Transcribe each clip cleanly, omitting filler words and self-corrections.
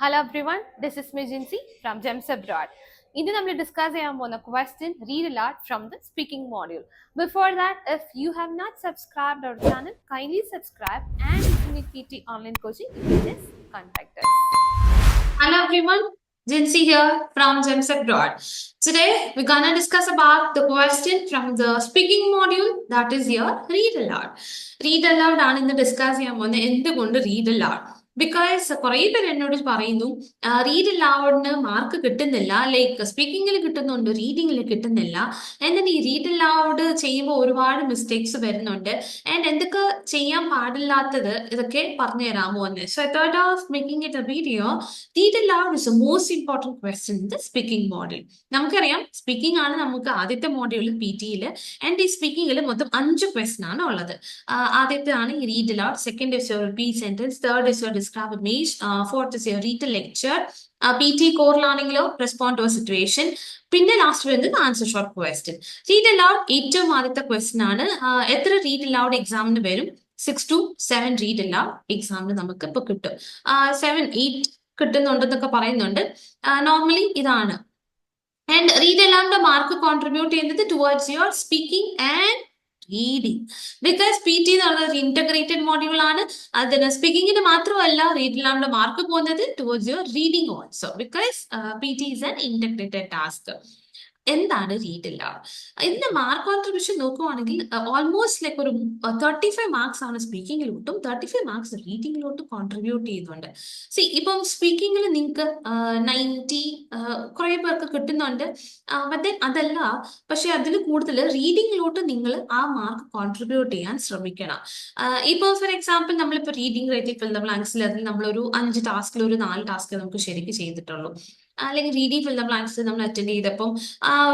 Hello everyone, this is Mijinsi from Gems Abroad. Iന്ന് നമ്മൾ discuss ചെയ്യാൻ പോകുന്ന question read aloud from the speaking module. Before that, if you have not subscribed our channel, kindly subscribe and if you need PT online coaching, you can just contact us. Hello everyone, Jinsi here from Gems Abroad. Today we're gonna discuss about the question from the speaking module, that is your read aloud. Read aloud ആണ് ഇന്ന് discuss ചെയ്യാൻ പോകുന്നത്. എന്തുകൊണ്ട് read allowed? Because കുറെ പേര് എന്നോട് പറയുന്നു read അലൗഡിന് mark കിട്ടുന്നില്ല, ലൈക്ക് സ്പീക്കിങ്ങിൽ കിട്ടുന്നുണ്ട്, റീഡിങ്ങിൽ കിട്ടുന്നില്ല. എന്നാൽ ഈ റീഡ് അലൗഡ് ചെയ്യുമ്പോൾ ഒരുപാട് മിസ്റ്റേക്സ് വരുന്നുണ്ട്. ആൻഡ് എന്തൊക്കെ ചെയ്യാൻ പാടില്ലാത്തത് ഇതൊക്കെ പറഞ്ഞു തരാമോ എന്ന്. So I thought of making it A video. Read allowed is A most important question in the speaking model. നമുക്കറിയാം സ്പീക്കിംഗ് ആണ് നമുക്ക് ആദ്യത്തെ മോഡ്യൂളിൽ PT-യിൽ. ആൻഡ് ഈ സ്പീക്കിംഗിൽ മൊത്തം 5 ക്വസ്റ്റ്യൻ ആണ് ഉള്ളത്. ആദ്യത്തെ ആണ് ഈ read aloud, second is your repeat sentence, third is your describe image, fourth is your read lecture, PT കോറിലാണെങ്കിലോ റെസ്പോണ്ട് ടു എ സിറ്റുവേഷൻ, പിന്നെ ലാസ്റ്റ് വരുന്നത് answer short question. Read aloud ഏറ്റവും ആദ്യത്തെ ക്വസ്റ്റ്യൻ ആണ്. എത്ര റീഡ് അലൗഡ് എക്സാമിന് വരും? 6 to 7 read allowed എക്സാമിന് നമുക്ക് ഇപ്പൊ കിട്ടും. 7, 8 കിട്ടുന്നുണ്ടെന്നൊക്കെ പറയുന്നുണ്ട്. നോർമലി ഇതാണ്. ആൻഡ് റീഡ് അലൗഡിന്റെ മാർക്ക് കോൺട്രിബ്യൂട്ട് ചെയ്യുന്നത് towards your speaking and reading. Because PT എന്ന് പറയുന്നത് ഒരു ഇന്റഗ്രേറ്റഡ് മോഡ്യൂൾ ആണ്. അതിന് സ്പീക്കിങ്ങിന് മാത്രമല്ല റീഡ് അലൗഡിന്റെ മാർക്ക് പോകുന്നത് towards your reading also, because PT is an integrated task. എന്താണ് റീഡ് അലൗഡ്? ഇതിന്റെ മാർക്ക് കോൺട്രിബ്യൂഷൻ നോക്കുവാണെങ്കിൽ ഓൾമോസ്റ്റ് ലൈക്ക് ഒരു 35 മാർക്സ് ആണ് സ്പീക്കിങ്ങിലോട്ടും 35 മാർക്സ് റീഡിങ്ങിലോട്ടും കോൺട്രിബ്യൂട്ട് ചെയ്യുന്നുണ്ട്. സി ഇപ്പം സ്പീക്കിങ്ങിൽ നിങ്ങൾക്ക് 90 കുറെ പേർക്ക് കിട്ടുന്നുണ്ട്. ബട്ട് അതല്ല, പക്ഷെ അതിൽ കൂടുതൽ റീഡിങ്ങിലോട്ട് നിങ്ങൾ ആ മാർക്ക് കോൺട്രിബ്യൂട്ട് ചെയ്യാൻ ശ്രമിക്കണം. ഇപ്പോൾ ഫോർ എക്സാമ്പിൾ നമ്മളിപ്പോൾ റീഡിംഗ് റേറ്റിൽ ഫിൽ ദ ബ്ലാങ്ക്സിൽ അതിൽ നമ്മളൊരു 5 ടാസ്കിൽ ഒരു 4 ടാസ്ക് നമുക്ക് ശരിക്കും ചെയ്തിട്ടുള്ളൂ. അല്ലെങ്കിൽ റീഡിംഗ് ഫിൽ ദ ബ്ലാങ്ക്സ് നമ്മൾ അറ്റൻഡ് ചെയ്തപ്പം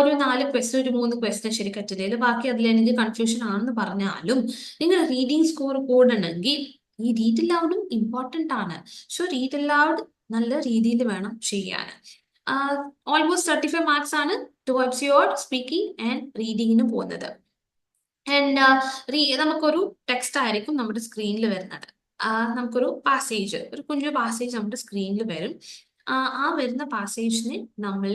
ഒരു 4 ക്വസ്റ്റ്യൻ ഒരു 3 ക്വസ്റ്റ്യൻ ശരിക്കും അറ്റൻഡ് ചെയ്ത് ബാക്കി അതിൽ എനിക്ക് കൺഫ്യൂഷൻ ആണെന്ന് പറഞ്ഞാലും നിങ്ങൾ റീഡിംഗ് സ്കോർ കൂടണമെങ്കിൽ ഈ റീഡ് അലൗഡും ഇമ്പോർട്ടൻ്റ് ആണ്. സോ റീഡ് അലൗഡ് നല്ല രീതിയിൽ വേണം ചെയ്യാൻ. ഓൾമോസ്റ്റ് 35 മാർക്സ് ആണ് ടുവേർഡ്സ് യുവർ സ്പീക്കിംഗ് ആൻഡ് റീഡിങ്ങിന് പോകുന്നത്. ആൻഡ് നമുക്കൊരു ടെക്സ്റ്റ് ആയിരിക്കും നമ്മുടെ സ്ക്രീനിൽ വരുന്നത്. നമുക്കൊരു പാസേജ്, ഒരു കുഞ്ഞു പാസേജ് നമ്മുടെ സ്ക്രീനിൽ വരും. ആ വരുന്ന പാസേജിനെ നമ്മൾ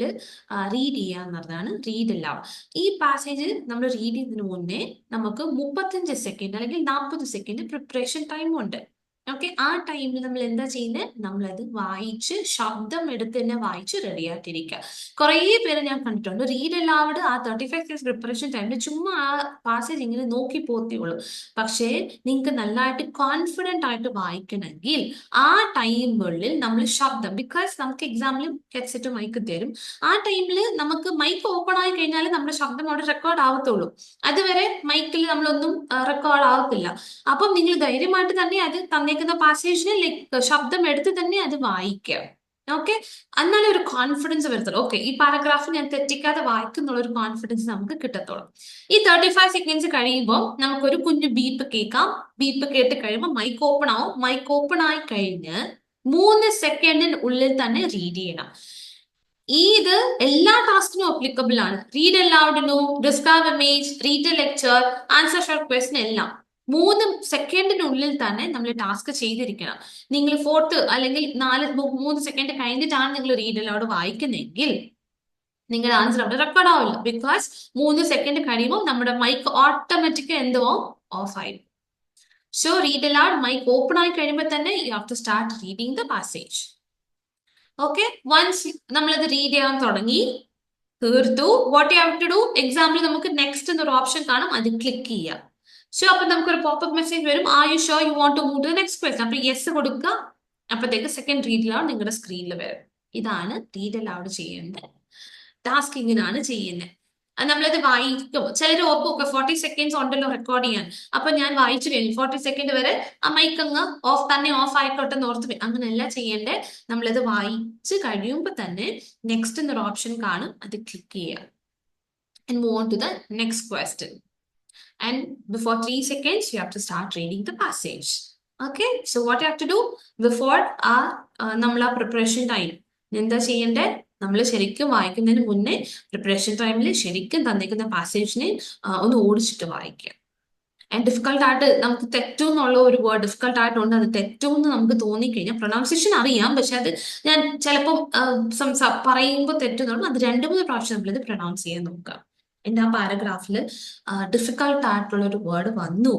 റീഡ് ചെയ്യുക എന്നുള്ളതാണ് റീഡ് അലൗഡ്. ഈ പാസേജ് നമ്മൾ റീഡ് ചെയ്യുന്നതിന് മുന്നേ നമുക്ക് 35 സെക്കൻഡ് അല്ലെങ്കിൽ 40 സെക്കൻഡ് പ്രിപ്പറേഷൻ ടൈം ഉണ്ട്. ഓക്കെ, ആ ടൈമിൽ നമ്മൾ എന്താ ചെയ്യുന്നത്? നമ്മളത് വായിച്ച് ശബ്ദം എടുത്ത് തന്നെ വായിച്ച് റെഡി ആയിട്ടിരിക്കുക. കുറേ പേര് ഞാൻ കണ്ടിട്ടുണ്ട് റീഡ് അലൗഡ് ആ 35 സെക്കൻഡ് പ്രിപ്പറേഷൻ ടൈമിൽ ചുമ്മാ ആ പാസേജ് ഇങ്ങനെ നോക്കി പോത്തേയുള്ളൂ. പക്ഷേ നിങ്ങൾക്ക് നല്ലതായിട്ട് കോൺഫിഡൻ്റ് ആയിട്ട് വായിക്കണമെങ്കിൽ ആ ടൈമുകളിൽ നമ്മൾ ശബ്ദം, ബിക്കോസ് നമുക്ക് എക്സാമിൽ ഹെഡ്സെറ്റ് മൈക്ക് തരും. ആ ടൈമിൽ നമുക്ക് മൈക്ക് ഓപ്പൺ ആയി കഴിഞ്ഞാൽ നമ്മുടെ ശബ്ദം അവിടെ റെക്കോർഡ് ആവത്തുള്ളൂ. അതുവരെ മൈക്കിൽ നമ്മളൊന്നും റെക്കോർഡ് ആവത്തില്ല. അപ്പം നിങ്ങൾ ധൈര്യമായിട്ട് തന്നെ അത് തന്നേക്കുന്ന പാസേജിന് ലൈക്ക് ശബ്ദം എടുത്ത് തന്നെ അത് വായിക്കുക. ഓക്കെ, എന്നാലേ ഒരു കോൺഫിഡൻസ് വരത്തുള്ളൂ. ഓക്കെ, ഈ പാരഗ്രാഫ് ഞാൻ തെറ്റിക്കാതെ വായിക്കുന്നുള്ള ഒരു കോൺഫിഡൻസ് നമുക്ക് കിട്ടത്തുള്ളൂ. ഈ 35 സെക്കൻഡ്സ് കഴിയുമ്പോൾ നമുക്കൊരു കുഞ്ഞു ബീപ്പ് കേൾക്കാം. ബീപ്പ് കേട്ട് കഴിയുമ്പോൾ മൈക്ക് ഓപ്പൺ ആവും. മൈക്ക് ഓപ്പൺ ആയി കഴിഞ്ഞ് 3 സെക്കൻഡിന് ഉള്ളിൽ തന്നെ റീഡ് ചെയ്യണം. ഇത് എല്ലാ ടാസ്കിനും അപ്ലിക്കബിൾ ആണ്. റീഡ് അലൗഡിനും, describe image, read lecture, answer short question എല്ലാം 3 സെക്കൻഡിനുള്ളിൽ തന്നെ നമ്മൾ ടാസ്ക് ചെയ്തിരിക്കണം. നിങ്ങൾ 4th അല്ലെങ്കിൽ 3 സെക്കൻഡ് കഴിഞ്ഞിട്ടാണ് നിങ്ങൾ റീഡ് അലൗഡ് വായിക്കുന്നതെങ്കിൽ നിങ്ങളുടെ ആൻസർ അവിടെ റെക്കോർഡ് ആവില്ല. ബിക്കോസ് 3 സെക്കൻഡ് കഴിയുമ്പോൾ നമ്മുടെ മൈക്ക് ഓട്ടോമാറ്റിക് എന്തോ ഓഫ് ആയി. So read aloud mic open ആയി കഴിയുമ്പോൾ തന്നെ you have to start reading the passage. Okay, once നമ്മളത് റീഡ് ചെയ്യാൻ തുടങ്ങി തീർത്തു, what you have to do, example നമുക്ക് നെക്സ്റ്റ് എന്നൊരു ഓപ്ഷൻ കാണും, അത് ക്ലിക്ക് ചെയ്യാം. സോ അപ്പൊ നമുക്കൊരു പോപ്പപ്പ് മെസ്സേജ് വരും, are you sure you want to move to next question. അപ്പൊ യെസ് കൊടുക്കുക, അപ്പോഴത്തേക്ക് സെക്കൻഡ് റീഡ് അലൗഡ് നിങ്ങളുടെ സ്ക്രീനിൽ വരും. ഇതാണ് റീഡ് അലൗഡ് ചെയ്യേണ്ടത്. ടാസ്ക് ഇങ്ങനെയാണ് ചെയ്യുന്നത്. നമ്മളത് വായിക്കും. ചിലർ ഓർക്കും 40 സെക്കൻഡ്സ് ഉണ്ടല്ലോ റെക്കോർഡ് ചെയ്യാൻ, അപ്പൊ ഞാൻ വായിച്ചു കഴിഞ്ഞു 40 സെക്കൻഡ് വരെ ആ മൈക്ക് അങ്ങ് ഓഫ് ആയിക്കോട്ടെ എന്ന് ഓർത്ത്. അങ്ങനെയല്ല ചെയ്യേണ്ടത്. നമ്മളത് വായിച്ച് കഴിയുമ്പോൾ തന്നെ നെക്സ്റ്റ് എന്നൊരു ഓപ്ഷൻ കാണും, അത് ക്ലിക്ക് ചെയ്യുക and move on to the next question. And before 3 seconds, you have to start reading the passage. Okay, so what you have to do before നമ്മൾ ആ പ്രിപ്പറേഷൻ ടൈം എന്താ ചെയ്യേണ്ടത്? നമ്മൾ ശരിക്കും വായിക്കുന്നതിന് മുന്നേ പ്രിപ്പറേഷൻ ടൈമിൽ ശരിക്കും തന്നിരിക്കുന്ന പാസേജിനെ ഒന്ന് ഓടിച്ചിട്ട് വായിക്കുക. ആൻഡ് ഡിഫിക്കൽട്ട് ആയിട്ട് നമുക്ക് തെറ്റുമെന്നുള്ള ഒരു വേർഡ് ഡിഫിക്കൽട്ട് ആയിട്ടുണ്ട്, അത് തെറ്റുമെന്ന് നമുക്ക് തോന്നിക്കഴിഞ്ഞാൽ പ്രൊനൗൺസിയേഷൻ അറിയാം, പക്ഷെ അത് ഞാൻ ചിലപ്പം പറയുമ്പോൾ തെറ്റുന്നുള്ളൂ, അത് 2-3 പ്രാവശ്യം നമ്മളിത് പ്രൊനൗൺസ് ചെയ്യാൻ നോക്കുക. എൻ്റെ ആ പാരഗ്രാഫിൽ ഡിഫിക്കൽട്ട് ആയിട്ടുള്ള ഒരു വേർഡ് വന്നു,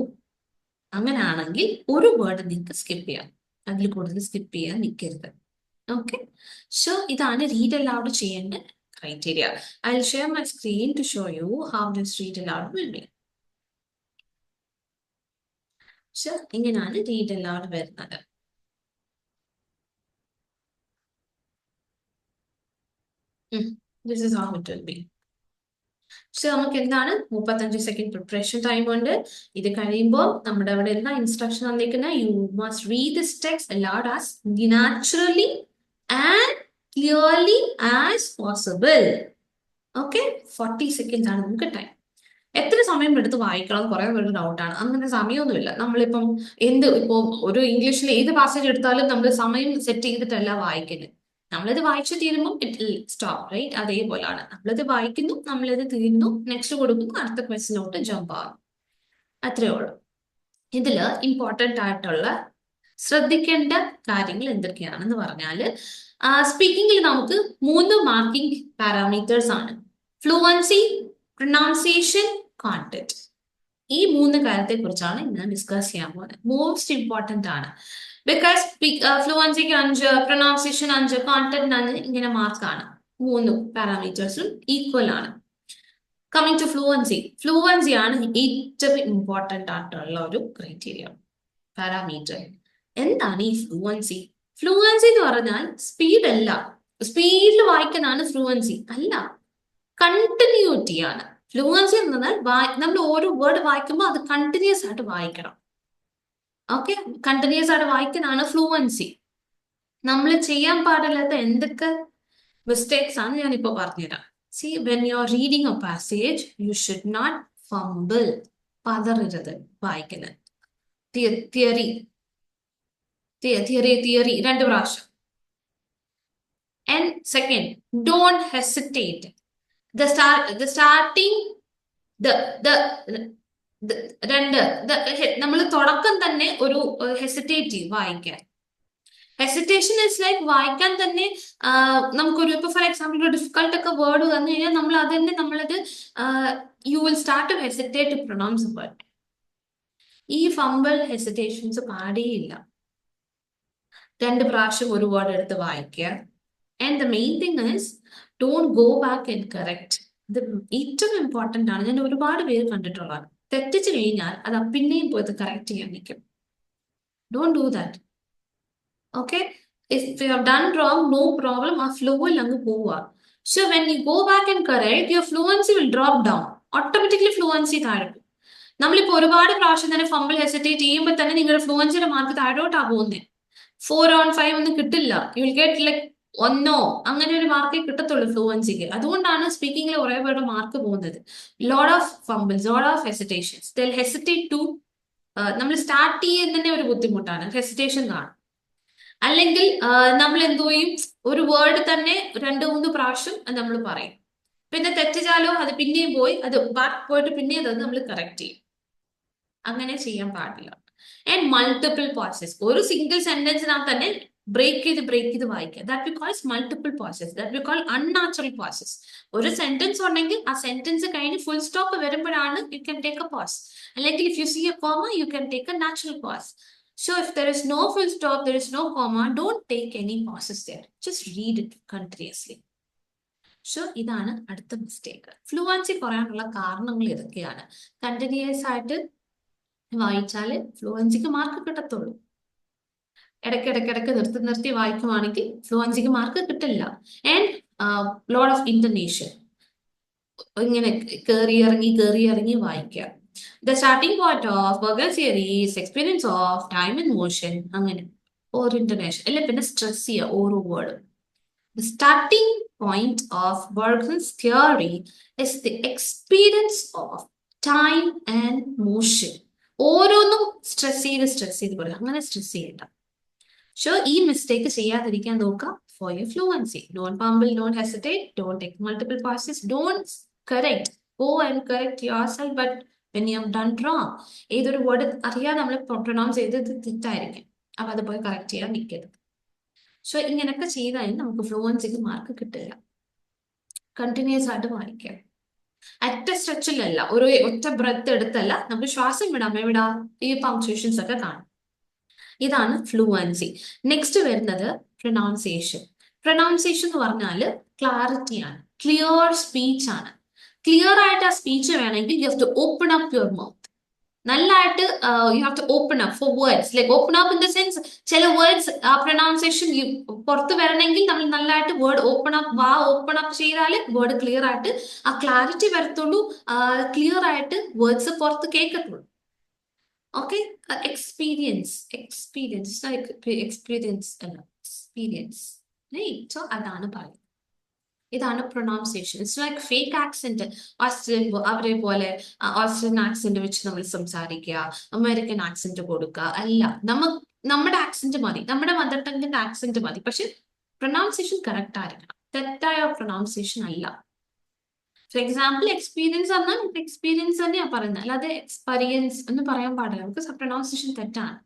അങ്ങനെയാണെങ്കിൽ ഒരു വേർഡ് നിങ്ങൾക്ക് സ്കിപ്പ് ചെയ്യാം, അതിൽ കൂടുതൽ സ്കിപ്പ് ചെയ്യാൻ നിൽക്കരുത്. ഓക്കെ, സോ ഇതാണ് റീഡ് അലൗഡ് ചെയ്യേണ്ട criteria. I'll share my screen to show you how this read aloud will be. So, ഇങ്ങനെയാണ് read aloud വരുന്നത്. This is how it will be. So, നമുക്ക് എന്താണ് 35 സെക്കൻഡ് പ്രിപ്പറേഷൻ ടൈം ഉണ്ട്. ഇത് കഴിയുമ്പോൾ നമ്മുടെ അവിടെ എല്ലാ ഇൻസ്ട്രക്ഷൻ തന്നിരിക്കുന്നത് you must read this text aloud as naturally and clearly as possible. Okay, 40 seconds ആണ് നമുക്ക് ടൈം. എത്ര സമയം എടുത്ത് വായിക്കണം കുറെ പേരുടെ ഡൗട്ടാണ്. അങ്ങനെ സമയമൊന്നുമില്ല. നമ്മളിപ്പം ഇപ്പോൾ ഒരു ഇംഗ്ലീഷിൽ ഏത് പാസേജ് എടുത്താലും നമ്മൾ സമയം സെറ്റ് ചെയ്തിട്ടല്ല വായിക്കുന്നത്. നമ്മളിത് വായിച്ചു തീരുമ്പോൾ ഇറ്റ് വിൽ സ്റ്റോപ്പ്, റൈറ്റ്? അതേപോലെയാണ്, നമ്മളിത് വായിക്കുന്നു, നമ്മളിത് തീരുന്നു, നെക്സ്റ്റ് കൊടുക്കുന്നു, അടുത്ത ക്വസ്റ്റിനോട്ട് ജമ്പ് ആകും, അത്രേ ഉള്ളൂ. ഇതില് ഇമ്പോർട്ടൻ്റ് ആയിട്ടുള്ള ശ്രദ്ധിക്കേണ്ട കാര്യങ്ങൾ എന്തൊക്കെയാണെന്ന് പറഞ്ഞാൽ, സ്പീക്കിംഗിൽ നമുക്ക് 3 മാർക്കിംഗ് പാരാമീറ്റേഴ്സ് ആണ്: ഫ്ലുവൻസി, പ്രൊനൗൺസിയേഷൻ, കോണ്ടന്റ്. ഈ 3 കാര്യത്തെ കുറിച്ചാണ് ഇന്ന് ഡിസ്കസ് ചെയ്യാൻ പോകുന്നത്. മോസ്റ്റ് ഇമ്പോർട്ടൻ്റ് ആണ്, ബിക്കോസ് ഫ്ലുവൻസിക്ക് 5, പ്രൊനൗൺസിയേഷൻ 5, കോണ്ടന്റ് 5, ഇങ്ങനെ മാർക്കാണ്. 3 പാരാമീറ്റേഴ്സും ഈക്വൽ ആണ്. കമ്മിങ് ടു ഫ്ലുവൻസി ആണ് ഏറ്റവും ഇമ്പോർട്ടൻ്റ് ആയിട്ടുള്ള ഒരു ക്രൈറ്റീരിയ, പാരാമീറ്റർ. എന്താണ് ഈ ഫ്ലുവൻസി? ഫ്ലുവൻസി എന്ന് പറഞ്ഞാൽ സ്പീഡ് അല്ല, സ്പീഡിൽ വായിക്കാനാണ് ഫ്ലുവൻസി അല്ല, കണ്ടിന്യൂറ്റി ആണ്. ഫ്ലുവൻസി എന്ന് പറഞ്ഞാൽ നമ്മൾ ഓരോ വേർഡ് വായിക്കുമ്പോൾ അത് കണ്ടിന്യൂസ് ആയിട്ട് വായിക്കണം. ഓക്കെ, കണ്ടിന്യൂസ് ആയിട്ട് വായിക്കാനാണ് ഫ്ലുവൻസി. നമ്മൾ ചെയ്യാൻ പാടില്ലാത്ത എന്തൊക്കെ മിസ്റ്റേക്സ് ആണ് ഞാനിപ്പോൾ പറഞ്ഞുതരാം. See, when you are reading a passage, you should not fumble. പതറരുത് വായിക്കുന്നത്. തിയറി 2 പ്രാവശ്യം. And second, don't hesitate. The starting, നമ്മൾ തുടക്കം തന്നെ ഒരു ഹെസിറ്റേറ്റ് വായിക്കാൻ. ഹെസിറ്റേഷൻ ഇസ് ലൈക്ക് വായിക്കാൻ തന്നെ നമുക്കൊരു, ഇപ്പൊ ഫോർ എക്സാമ്പിൾ ഒരു ഡിഫിക്കൽട്ട് ഒക്കെ വേർഡ് വന്നു കഴിഞ്ഞാൽ നമ്മൾ അത് തന്നെ നമ്മളത് you will start to hesitate to pronounce a word. ഈ ഫംബിൾ ഹെസിറ്റേഷൻസ് പാടിയില്ല. 2 പ്രാവശ്യം ഒരു വേർഡ് എടുത്ത് വായിക്കുക. And the main thing is don't go back and correct. ഇത് ഏറ്റവും ഇമ്പോർട്ടൻ്റ് ആണ്. ഞാൻ ഒരുപാട് പേര് കണ്ടിട്ടുള്ളതാണ്, തെറ്റിച്ച് കഴിഞ്ഞാൽ അത് പിന്നെയും പോയത് കറക്റ്റ് ചെയ്യാൻ നിൽക്കും. Don't do that. Okay, if you have done wrong, no problem, ആ flow will അങ്ങ് പോവുക. So when you go back and correct, your fluency will drop down. Automatically fluency താഴെക്കും. നമ്മളിപ്പോൾ ഒരുപാട് പ്രാവശ്യം തന്നെ ഫംബിൾ ഹെസിറ്റേറ്റ് ചെയ്യുമ്പോൾ തന്നെ നിങ്ങളുടെ ഫ്ലുവൻസിയുടെ മാർക്ക് താഴോട്ടാ പോകുന്നത്. 4 on 5 ഒന്നും കിട്ടില്ല. യു വിൽ ഗെറ്റ് ലൈക്ക് 1 അങ്ങനെ ഒരു മാർക്കേ കിട്ടത്തുള്ളൂ ഫ്ലുവൻസിക്ക്. അതുകൊണ്ടാണ് സ്പീക്കിംഗിൽ കുറെ പേരുടെ മാർക്ക് പോകുന്നത്. Lot of fumbles, lot of hesitations. They'll hesitate to, നമ്മൾ സ്റ്റാർട്ട് ചെയ്യുന്നതന്നെ ഒരു ബുദ്ധിമുട്ടാണ്, ഹെസിറ്റേഷൻ കാണും. അല്ലെങ്കിൽ നമ്മൾ എന്തു ചെയ്യും, ഒരു വേർഡ് തന്നെ 2-3 പ്രാവശ്യം നമ്മൾ പറയും, പിന്നെ തെറ്റിച്ചാലോ അത് പിന്നെയും പോയി അത് ബാക്ക് പോയിട്ട് പിന്നെയും അത് നമ്മൾ കറക്റ്റ് ചെയ്യും. അങ്ങനെ ചെയ്യാൻ പാടില്ല. ആൻഡ് മൾട്ടിപ്പിൾ പോസസ്, ഒരു സിംഗിൾ സെന്റൻസിനകത്ത് തന്നെ ബ്രേക്ക് ചെയ്ത് വായിക്കുക. That we calls multiple pauses, that we call unnatural pauses. ഒരു സെന്റൻസ് ഉണ്ടെങ്കിൽ ആ സെന്റൻസ് കഴിഞ്ഞ് ഫുൾ സ്റ്റോപ്പ് വരുമ്പോഴാണ് you can take a pause. അല്ലെങ്കിൽ if you see a comma you can take a natural pause. So if there is no full stop, there is no comma, don't take any pauses there. Just read it continuously. So ഇതാണ് അടുത്ത mistake. Fluency കുറയാനുള്ള കാരണങ്ങൾ ഇതൊക്കെയാണ്. Continuous ആയിട്ട് വായിച്ചാൽ ഫ്ലുവൻസിക്ക് mark കിട്ടത്തുള്ളൂ. ഇടയ്ക്കിടയ്ക്ക് നിർത്തി വായിക്കുവാണെങ്കിൽ ഫ്ലുവൻസിക്ക് മാർക്ക് കിട്ടില്ല. ആൻഡ് ലോട്ട് ഓഫ് ഇന്റർനേഷൻ, ഇങ്ങനെ കയറി ഇറങ്ങി വായിക്കുക. The starting point of Berger theory is experience of time and motion, അങ്ങനെ or intonation. അല്ലെ പിന്നെ സ്ട്രെസ് ചെയ്യുക ഓരോ word. The starting point of Berger's theory is the experience of time and motion. ഓരോന്നും സ്ട്രെസ് ചെയ്ത് പറയുക, അങ്ങനെ സ്ട്രെസ് ചെയ്യണ്ട. So ഈ മിസ്റ്റേക്ക് ചെയ്യാതിരിക്കാൻ നോക്കുക for your fluency. Don't fumble, don't hesitate, don't take multiple pauses, don't correct. Go and correct yourself, but when you have done wrong. ഏതൊരു word അറിയാതെ നമ്മൾ പ്രൊനൗൺസ് ചെയ്തത് തെറ്റായിരിക്കും. അപ്പൊ അത് പോയി കറക്റ്റ് ചെയ്യാൻ നിൽക്കരുത്. സോ ഇങ്ങനെയൊക്കെ ചെയ്താൽ നമുക്ക് ഫ്ലുവൻസിക്ക് മാർക്ക് കിട്ടില്ല. കണ്ടിന്യൂസ് ആയിട്ട് വായിക്കാം. അറ്റ സ്ട്രെച്ചിലല്ല, ഒരു ഒറ്റ ബ്രെത്ത് എടുത്തല്ല, നമുക്ക് ശ്വാസം വിടാം. എവിടാ ഈ പങ്ക്ച്വേഷൻസ് ഒക്കെ കാണും. ഇതാണ് ഫ്ലുവൻസി. നെക്സ്റ്റ് വരുന്നത് പ്രൊനൗൺസിയേഷൻ. പ്രൊനൗൺസിയേഷൻ എന്ന് പറഞ്ഞാൽ ക്ലാരിറ്റിയാണ്, ക്ലിയർ സ്പീച്ച് ആണ്. ക്ലിയർ ആയിട്ട് ആ സ്പീച്ച് വേണമെങ്കിൽ you have to open up your mouth. നല്ലതായിട്ട് you have to open up for words. Like open up in the sense ചില വേർഡ്സ് ആ പ്രൊനൗൺസിയേഷൻ പുറത്ത് വരണമെങ്കിൽ നമ്മൾ നല്ലതായിട്ട് വേർഡ് ഓപ്പൺ അപ്പ് ചെയ്താൽ വേർഡ് ക്ലിയർ ആയിട്ട് ആ ക്ലാരിറ്റി വരത്തുള്ളൂ, ക്ലിയർ ആയിട്ട് വേർഡ്സ് പുറത്ത് കേൾക്കത്തുള്ളൂ. ഓക്കെ, എക്സ്പീരിയൻസ് സോ അതാണ് പറയുന്നത്. ഇതാണ് pronunciation. It's like fake accent. അവരെ പോലെ ഓസ്ട്രേലിയൻ ആക്സെന്റ് വെച്ച് നമ്മൾ സംസാരിക്കുക, അമേരിക്കൻ ആക്സെന്റ് കൊടുക്കുക അല്ല. നമ്മുടെ ആക്സെന്റ് മതി, നമ്മുടെ മദർ ടങ്ങിന്റെ ആക്സെന്റ് മതി, പക്ഷെ പ്രൊനൗൺസിയേഷൻ കറക്റ്റ് ആയിരിക്കണം. തെറ്റായ പ്രൊനൗൺസിയേഷൻ അല്ല. ഫോർ എക്സാമ്പിൾ എക്സ്പീരിയൻസ് പറഞ്ഞാൽ എക്സ്പീരിയൻസ് തന്നെയാണ് പറയുന്നത്, അല്ലാതെ എക്സ്പീരിയൻസ് എന്ന് പറയാൻ പാടില്ല. നമുക്ക് പ്രൊനൗൺസിയേഷൻ തെറ്റാണ്.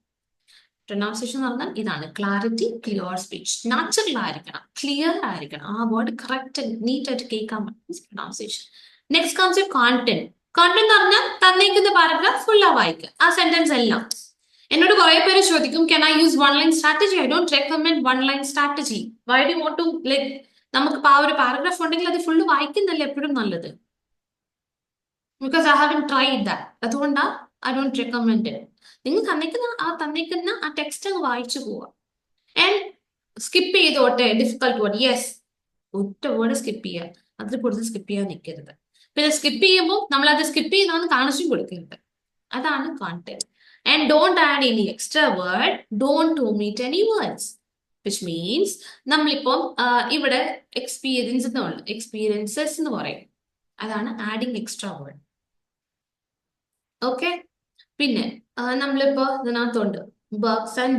പ്രൊനൗൺസിയേഷൻ എന്ന് പറഞ്ഞാൽ ഇതാണ് ക്ലാരിറ്റി, ക്ലിയർ സ്പീച്ച്. നാച്ചുറൽ ആയിരിക്കണം, ക്ലിയർ ആയിരിക്കണം, ആ വേർഡ് കറക്റ്റ് നീറ്റ് ആയിട്ട് കേൾക്കാൻ പറ്റും pronunciation. Next concept content. Content എന്ന് പറഞ്ഞാൽ തന്നേക്കുന്ന പാരഗ്രാഫ് ഫുള്ളാ വായിക്കുക, ആ സെന്റൻസ് എല്ലാം. എന്നോട് കുറെ പേര് ചോദിക്കും, can I use one line strategy? I don't recommend one line strategy. Why do you want to like നമുക്ക് ആ ഒരു പാരഗ്രാഫ് ഉണ്ടെങ്കിൽ അത് ഫുള്ള് വായിക്കുന്നല്ലേ എപ്പോഴും നല്ലത്. Because I haven't tried that. അതുകൊണ്ടാ ഐ ഡോണ്ട് റെക്കമെൻഡ് ഇറ്റ്. നിങ്ങൾ തന്നിക്കുന്ന ആ ടെക്സ്റ്റ് അങ്ങ് വായിച്ചു പോവുക. ആൻഡ് സ്കിപ്പ് ചെയ്തോട്ടെ ഡിഫിക്കൽട്ട് വേർഡ്, യെസ്, ഒറ്റ വേർഡ് സ്കിപ്പ് ചെയ്യുക, അതിൽ കൂടുതൽ സ്കിപ്പ് ചെയ്യാൻ നിൽക്കരുത്. പിന്നെ സ്കിപ്പ് ചെയ്യുമ്പോൾ നമ്മൾ അത് സ്കിപ്പ് ചെയ്യുന്നതെന്ന് കാണിച്ചും കൊടുക്കരുത്. അതാണ് content. And don't add any extra word, don't omit any words, which means നമ്മളിപ്പം ഇവിടെ എക്സ്പീരിയൻസസ് എന്ന് പറയും, അതാണ് ആഡിങ് എക്സ്ട്രാ വേർഡ്. ഓക്കെ, പിന്നെ നമ്മളിപ്പോ ഇതിനകത്തുണ്ട് വർക്ക്സൺ,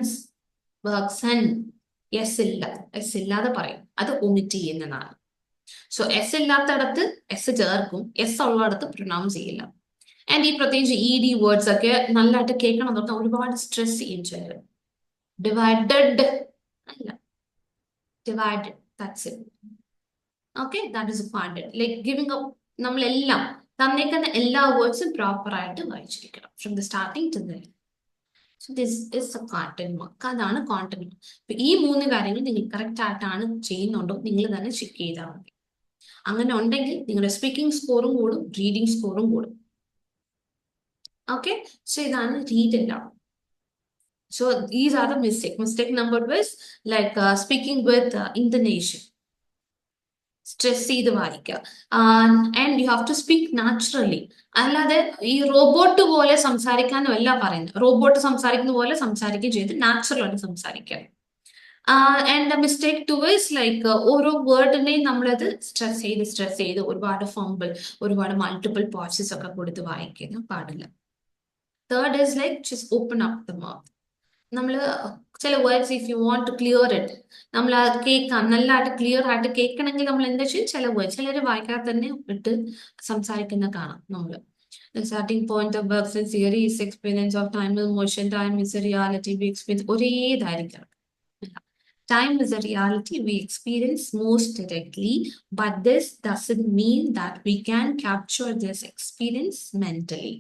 എസ് ഇല്ലാതെ പറയും, അത് ഒമിറ്റ് ചെയ്യുന്നതാണ്. സോ എസ് ഇല്ലാത്തടത്ത് എസ് ചേർക്കും, എസ് ഉള്ളിടത്ത് പ്രൊനൗൺസ് ചെയ്യില്ല. ആൻഡ് ഈ പ്രത്യേകിച്ച് ED വേർഡ്സ് ഒക്കെ നല്ലതായിട്ട് കേൾക്കണം എന്ന് പറഞ്ഞാൽ ഒരുപാട് സ്ട്രെസ് ചെയ്യും ചിലർ. ഡിവൈഡഡ് അല്ല, divided, that's it. Okay, that is a content. Like giving up, നമ്മളെല്ലാം തന്നേക്കുന്ന എല്ലാ വേർഡ്സും പ്രോപ്പർ ആയിട്ട് വായിച്ചിരിക്കണം from the starting to the end. So this is a content work. അതാണ് കോണ്ടന്റ്. ഈ 3 കാര്യങ്ങൾ നിങ്ങൾ കറക്റ്റ് ആയിട്ടാണ് ചെയ്യുന്നുണ്ടോ നിങ്ങൾ തന്നെ ചെക്ക് ചെയ്താൽ മതി. അങ്ങനെ ഉണ്ടെങ്കിൽ നിങ്ങളുടെ സ്പീക്കിംഗ് സ്കോറും കൂടും, റീഡിംഗ് സ്കോറും കൂടും. ഓക്കെ, സോ ഇതാണ് read aloud. So these are the mistake. Mistake number was like speaking with intonation. Stress ചെയ്ത് വായിക്കുക. And you have to speak naturally. അല്ലാതെ ഈ റോബോട്ട് പോലെ സംസാരിക്കാനും അല്ല പറയുന്നത്. റോബോട്ട് സംസാരിക്കുന്ന പോലെ സംസാരിക്കുകയും ചെയ്ത് നാച്ചുറൽ ആയിട്ട് സംസാരിക്കുക. And the mistake two is like ഓരോ വേർഡിനെയും നമ്മളത് സ്ട്രെസ് ചെയ്ത് ഒരുപാട് ഫംബിൾ, ഒരുപാട് മൾട്ടിപ്പിൾ പോസസ് ഒക്കെ കൊടുത്ത് വായിക്കാൻ പാടില്ല. Third is like just open up the mouth. നമ്മൾ ചില words if you want to clear it, നമ്മൾ അത് കേൾക്കാം, നല്ലതായിട്ട് ക്ലിയർ ആയിട്ട് കേൾക്കണമെങ്കിൽ നമ്മൾ എന്താ ചെയ്യും, ചില വേർഡ് ചിലർ വായിക്കാതെ തന്നെ ഇട്ട് സംസാരിക്കുന്ന കാണാം. നമ്മൾ starting point of works and theory is experience of time is motion, time is A reality we experience. ഒരേ ഇതായിരിക്കണം. Time is a reality we experience most directly, but this doesn't mean that we can capture this experience mentally.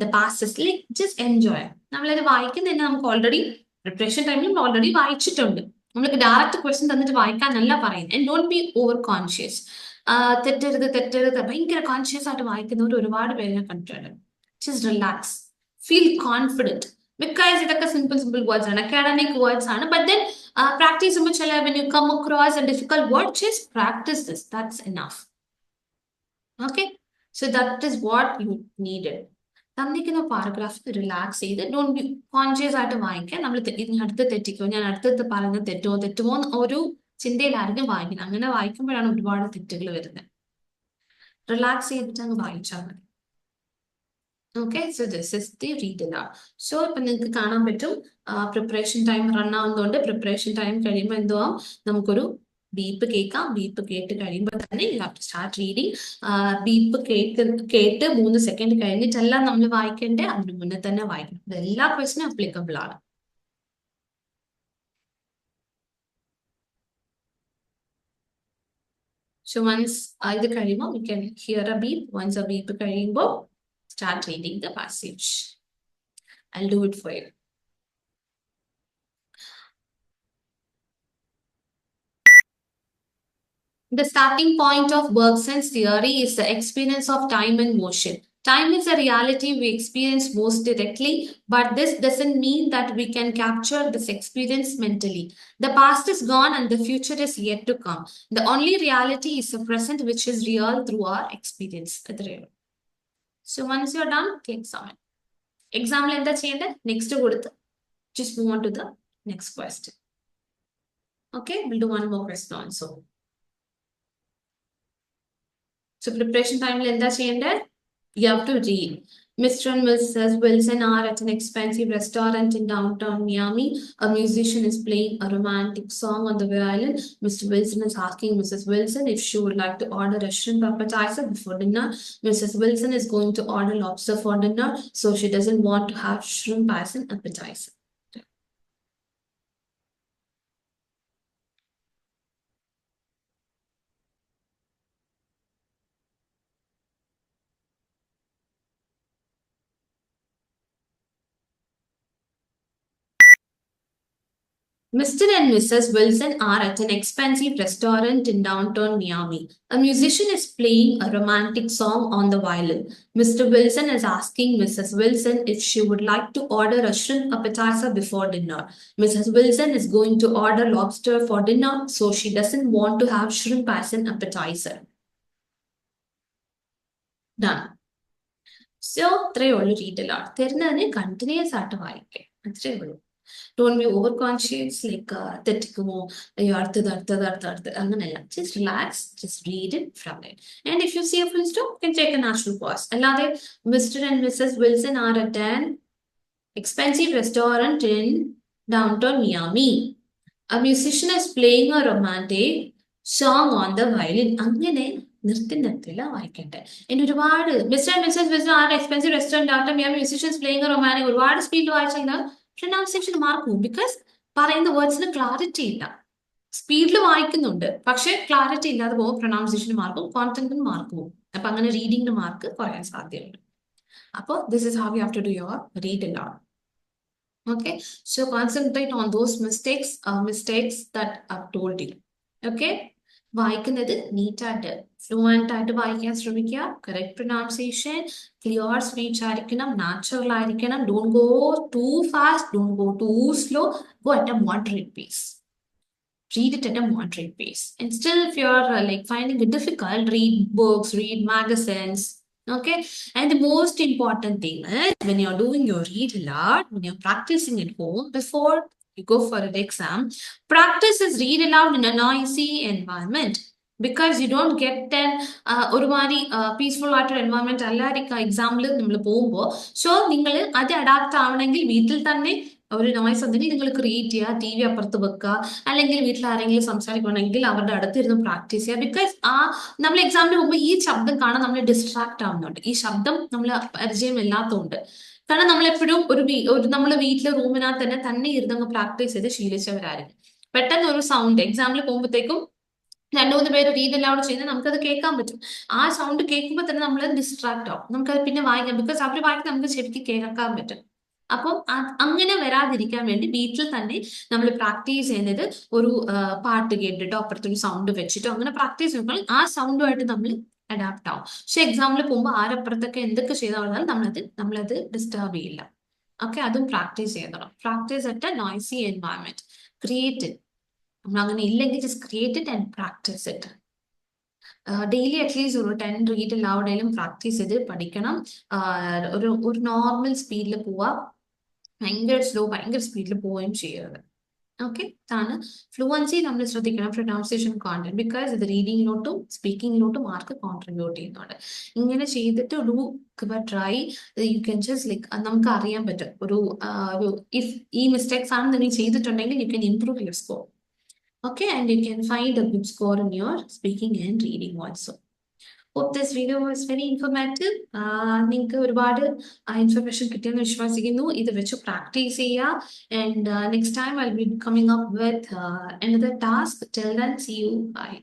The past is like just enjoy. നമ്മളത് വായിക്കുന്നതന്നെ നമുക്ക് already preparation ടൈമിൽ നമ്മൾ already വായിച്ചിട്ടുണ്ട്. നമ്മൾക്ക് direct question തന്നിട്ട് വായിക്കാനല്ല പറയുന്നത്. And don't be over conscious. തെറ്റരുത് ഭയങ്കര കോൺഷ്യസ് ആയിട്ട് വായിക്കുന്നവർ ഒരുപാട് പേരെ ഞാൻ കണ്ടിട്ടുണ്ട്. Just relax, feel confident. Because ഇതൊക്കെ സിമ്പിൾ വേർഡ്സ് ആണ്, അക്കാഡമിക് വേർഡ്സ് ആണ്. ബട്ട് ദെൻ പ്രാക്ടീസ് ചെയ്യുമ്പോൾ ചില when you come across a difficult word, just practice this. That's enough. Okay, so that is what you needed. തന്നിരിക്കുന്ന paragraph relax ചെയ്ത് don't be conscious ആയിട്ട് വായിക്കാൻ. നമ്മൾ അടുത്ത് തെറ്റിക്കോ, ഞാൻ അടുത്തത് പറയുന്നത് തെറ്റുമോ ഒരു ചിന്തയിലായിരിക്കും വായിക്കുന്നത്. അങ്ങനെ വായിക്കുമ്പോഴാണ് ഒരുപാട് തെറ്റുകൾ വരുന്നത്. റിലാക്സ് ചെയ്തിട്ട് അങ്ങ് വായിച്ചാൽ മതി. Okay, so this is the read aloud. So ഇപ്പൊ നിങ്ങൾക്ക് കാണാൻ പറ്റും പ്രിപ്പറേഷൻ ടൈം റൺ ആവുന്നതുകൊണ്ട് പ്രിപ്പറേഷൻ ടൈം കഴിയുമ്പോൾ എന്തുവാ, നമുക്കൊരു ബീപ്പ് കേൾക്കാം. ബീപ്പ് കേട്ട് കഴിയുമ്പോൾ തന്നെ you have to start reading. Beep കേട്ട് 3 സെക്കൻഡ് കഴിഞ്ഞിട്ടല്ല നമ്മൾ വായിക്കേണ്ടത്, അതിന് മുന്നേ തന്നെ വായിക്കണം. ഇത് എല്ലാ ക്വസ്റ്റിനും അപ്ലിക്കബിൾ ആണ്. So once ഇത് കഴിയുമ്പോൾ we can hear a beep. Once a beep കഴിയുമ്പോൾ start reading the passage. I'll do it for you. The starting point of Bergson's theory is the experience of time and motion. Time is a reality we experience most directly, but this doesn't mean that we can capture this experience mentally. The past is gone and the future is yet to come. The only reality is the present, which is real through our experience. So once you're done, click submit. Example എന്താ ചെയ്യേണ്ടത്? Next കൊടുത്ത് just move on to the next question. Okay, we'll do one more question also. So preparation time എന്താ ചെയ്യേണ്ടത്? You have to read. Mr. and Mrs. Wilson are at an expensive restaurant in downtown Miami. A musician is playing a romantic song on the violin. Mr. Wilson is asking Mrs. Wilson if she would like to order a shrimp appetizer before dinner. Mrs. Wilson is going to order lobster for dinner, so she doesn't want to have shrimp as an appetizer. Mr. and Mrs. Wilson are at an expensive restaurant in downtown Miami. A musician is playing a romantic song on the violin. Mr. Wilson is asking Mrs. Wilson if she would like to order a shrimp appetizer before dinner. Mrs. Wilson is going to order lobster for dinner, so she doesn't want to have shrimp as an appetizer. Done. So, ഇത്രയേ ഉള്ളൂ read allot. തരുന്നതിന് continuous ആയിട്ട് വായിക്കാം. അത്രയേ ഉള്ളൂ. Don't be overconscious, like തെറ്റിക്കുമോ, അയ്യോ അടുത്തത് അങ്ങനെയല്ല. Just relax, just read it from it. And if you see a full stop, you can take a natural pause. അല്ലാതെ Mr. and Mrs. Wilson are at an expensive restaurant in downtown Miami. A musician is playing a romantic song on the violin. അങ്ങനെ നിർത്തില്ല വായിക്കട്ടെ. ഇനി ഒരുപാട് Mr. and Mrs. Wilson are at an expensive restaurant downtown Miami. Musician is playing a romantic, ഒരുപാട് സ്പീഡിൽ വായിച്ചാൽ pronunciation mark പോകും. Because പറയുന്ന വേർഡ്സിന് clarity ഇല്ല. സ്പീഡിൽ വായിക്കുന്നുണ്ട്, പക്ഷെ ക്ലാരിറ്റി ഇല്ലാതെ പോകും. പ്രൊനൗൺസിയേഷന് മാർക്ക് പോകും, കോൺഫിഡൻസിന് മാർക്ക് പോകും. അപ്പൊ അങ്ങനെ റീഡിങ്ങിന് മാർക്ക് കുറയാൻ സാധ്യതയുണ്ട്. അപ്പോൾ this is how you have to do your read aloud. Okay, so concentrate on those mistakes that I've told you. Okay, വായിക്കുന്നത് നീറ്റായിട്ട് ഫ്ലുവൻ്റ് ആയിട്ട് വായിക്കാൻ ശ്രമിക്കുക. കറക്റ്റ് പ്രൊനൗൺസിയേഷൻ, ക്ലിയർ സ്പീച്ച് ആയിരിക്കണം, നാച്ചുറൽ ആയിരിക്കണം. Don't go too fast, don't go too slow, go at a moderate pace. Read it at a moderate pace. And still, if you're like finding it difficult, read books, read magazines. Okay, and the most important thing is when you're doing your read aloud, when you're practicing at home before you go for an exam, practice is read aloud in a noisy environment, because you don't get an ഒരുമാതിരി peaceful ആയിട്ടൊരു environment അല്ലായിരിക്കും എക്സാമിൽ നമ്മൾ പോകുമ്പോൾ. So നിങ്ങൾ അത് adapt ആവണമെങ്കിൽ വീട്ടിൽ തന്നെ ഒരു നോയ്സ് ഉണ്ടെങ്കിൽ നിങ്ങൾ ക്രിയേറ്റ് ചെയ്യുക, ടി വി അപ്പുറത്ത് വെക്കുക, അല്ലെങ്കിൽ വീട്ടിൽ ആരെങ്കിലും സംസാരിക്കുകയാണെങ്കിൽ അവരുടെ അടുത്തിരുന്ന് പ്രാക്ടീസ് ചെയ്യുക. ബിക്കോസ് നമ്മൾ എക്സാമിന് പോകുമ്പോൾ ഈ ശബ്ദം കാണാൻ നമ്മൾ ഡിസ്ട്രാക്ട് ആവുന്നുണ്ട്. ഈ ശബ്ദം നമ്മൾ പരിചയമില്ലാത്തതുകൊണ്ട്. കാരണം നമ്മളെപ്പോഴും നമ്മൾ വീട്ടിലെ റൂമിനകത്ത് തന്നെ ഇരുന്നങ്ങ് പ്രാക്ടീസ് ചെയ്ത് ശീലിച്ചവരായിരിക്കും. പെട്ടെന്ന് ഒരു സൗണ്ട് എക്സാമിൽ പോകുമ്പോഴത്തേക്കും 2-3 പേര് റീഡ് അലൗഡ് ചെയ്യുന്നത് നമുക്കത് കേൾക്കാൻ പറ്റും. ആ സൗണ്ട് കേൾക്കുമ്പോൾ തന്നെ നമ്മൾ ഡിസ്ട്രാക്ട് ആവും. നമുക്കത് പിന്നെ വായിക്കാം. ബിക്കോസ് അവർ വായിക്കാൻ നമുക്ക് ശരിക്കും കേൾക്കാൻ പറ്റും. അപ്പം അങ്ങനെ വരാതിരിക്കാൻ വേണ്ടി വീട്ടിൽ തന്നെ നമ്മൾ പ്രാക്ടീസ് ചെയ്യുന്നത് ഒരു പാട്ട് കേട്ടിട്ടോ അപ്പുറത്തൊരു സൗണ്ട് വെച്ചിട്ടോ അങ്ങനെ പ്രാക്ടീസ് ചെയ്യുമ്പോൾ ആ സൗണ്ടുമായിട്ട് നമ്മൾ അഡാപ്റ്റ് ആവും. പക്ഷെ എക്സാമിൽ പോകുമ്പോൾ ആരപ്പുറത്തൊക്കെ എന്തൊക്കെ ചെയ്താൽ നമ്മളത് ഡിസ്റ്റർബ് ചെയ്യില്ല. ഓക്കെ, അതും പ്രാക്ടീസ് ചെയ്യണം. Practice at A noisy environment. Create it. നമ്മൾ അങ്ങനെ ഇല്ലെങ്കിൽ just create it and practice it. Daily at least ഒരു 10 റീഡ് അലൗഡേലും പ്രാക്ടീസ് ചെയ്ത് പഠിക്കണം. ഒരു നോർമൽ സ്പീഡിൽ പോവുക, ഭയങ്കര സ്പീഡിൽ പോവുകയും ചെയ്യരുത്. ഓക്കെ, ഇതാണ് ഫ്ലുവൻസി. നമ്മൾ ശ്രദ്ധിക്കണം പ്രൊനൗൺസിയേഷൻ കോണ്ടന്റ്, ബിക്കോസ് ഇത് റീഡിങ്ങിലോട്ടും സ്പീക്കിങ്ങിലോട്ടും മാർക്ക് കോൺട്രിബ്യൂട്ട് ചെയ്യുന്നുണ്ട്. ഇങ്ങനെ ചെയ്തിട്ട് ഒരു try, you can just like നമുക്ക് അറിയാൻ പറ്റും ഒരു ഇഫ് ഈ മിസ്റ്റേക്സ് ആണ് നിങ്ങൾ ചെയ്തിട്ടുണ്ടെങ്കിൽ you can improve your score. Okay, and you can find a good score in your speaking and reading also. Hope this video was very informative. നിങ്ങൾക്ക് ഒരുപാട് ഇൻഫർമേഷൻ കിട്ടിയെന്ന് വിശ്വസിക്കുന്നു. ഇത് വെച്ച് പ്രാക്ടീസ് ചെയ്യുക. And next time I'll be coming up with another task. Till then, see you. Bye.